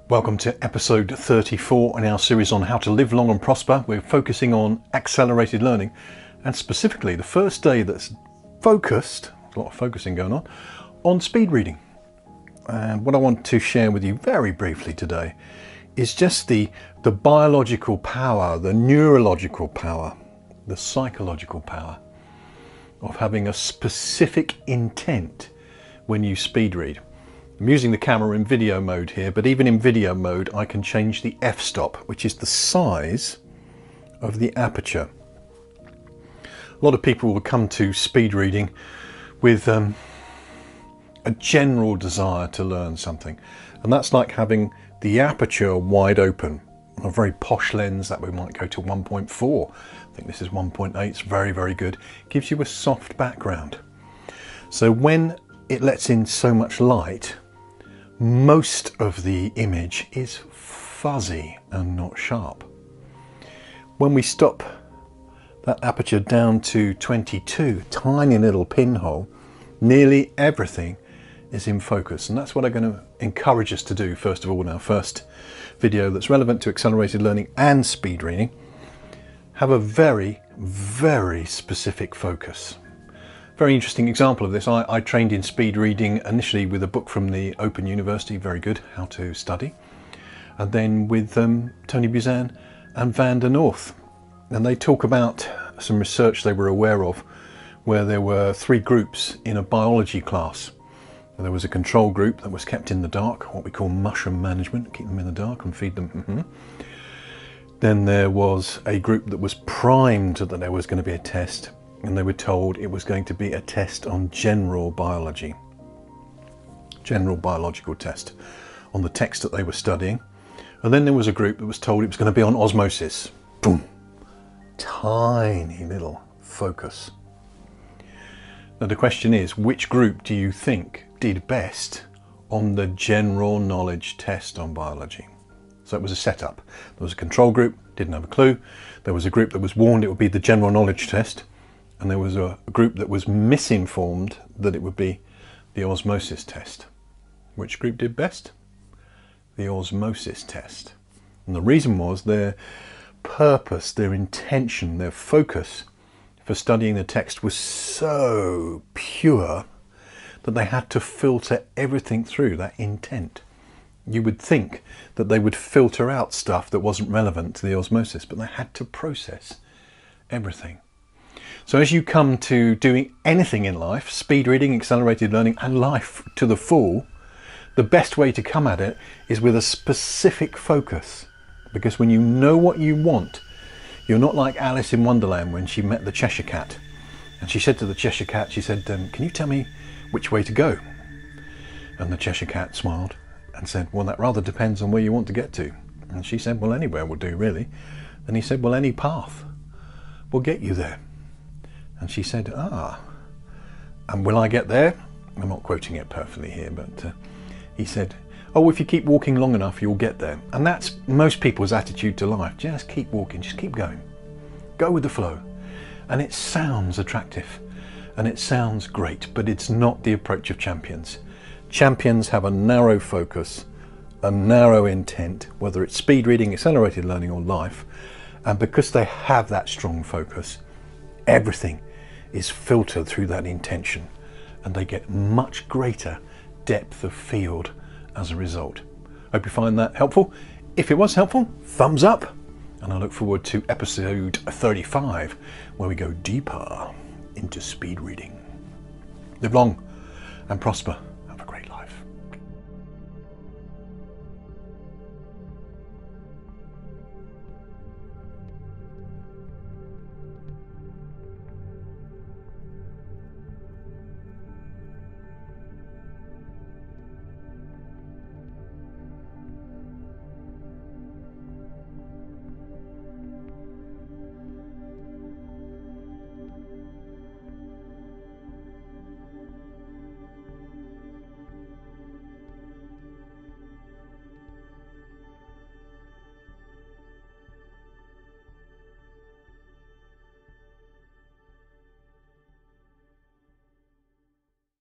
Welcome to episode 34 in our series on how to live long and prosper. We're focusing on accelerated learning, and specifically the first day that's focused, a lot of focusing going on speed reading. And what I want to share with you very briefly today is just the biological power, the neurological power, the psychological power of having a specific intent when you speed read. I'm using the camera in video mode here, but even in video mode I can change the f-stop, which is the size of the aperture. A lot of people will come to speed reading with a general desire to learn something, and that's like having the aperture wide open. On a very posh lens that we might go to 1.4. I think this is 1.8. It's very, very good. It gives you a soft background. So when it lets in so much light, most of the image is fuzzy and not sharp. When we stop that aperture down to 22, tiny little pinhole, nearly everything is in focus. And that's what I'm going to encourage us to do first of all in our first video that's relevant to accelerated learning and speed reading. Have a very, very specific focus. Very interesting example of this. I trained in speed reading initially with a book from the Open University, very good, How to Study, and then with Tony Buzan and Van der North. And they talk about some research they were aware of where there were 3 groups in a biology class. There was a control group that was kept in the dark, what we call mushroom management, keep them in the dark and feed them. Then there was a group that was primed that there was going to be a test, and they were told it was going to be a test on general biology, general biological test on the text that they were studying. And then there was a group that was told it was going to be on osmosis. Boom, tiny little focus. Now the question is, which group do you think did best on the general knowledge test on biology? So it was a setup. There was a control group, didn't have a clue. There was a group that was warned it would be the general knowledge test. And there was a group that was misinformed that it would be the osmosis test. Which group did best? The osmosis test. And the reason was their purpose, their intention, their focus for studying the text was so pure that they had to filter everything through that intent. You would think that they would filter out stuff that wasn't relevant to the osmosis, but they had to process everything. So as you come to doing anything in life, speed reading, accelerated learning, and life to the full, the best way to come at it is with a specific focus. Because when you know what you want, you're not like Alice in Wonderland when she met the Cheshire Cat. And she said to the Cheshire Cat, she said, can you tell me which way to go? And the Cheshire Cat smiled and said, well, that rather depends on where you want to get to. And she said, well, anywhere will do, really. And he said, well, any path will get you there. And she said, and will I get there? I'm not quoting it perfectly here, but he said, oh, if you keep walking long enough, you'll get there. And that's most people's attitude to life. Just keep walking, just keep going. Go with the flow. And it sounds attractive and it sounds great, but it's not the approach of champions. Champions have a narrow focus, a narrow intent, whether it's speed reading, accelerated learning, or life. And because they have that strong focus, everything is filtered through that intention, and they get much greater depth of field as a result. Hope you find that helpful. If it was helpful, thumbs up, and I look forward to episode 35 where we go deeper into speed reading. Live long and prosper.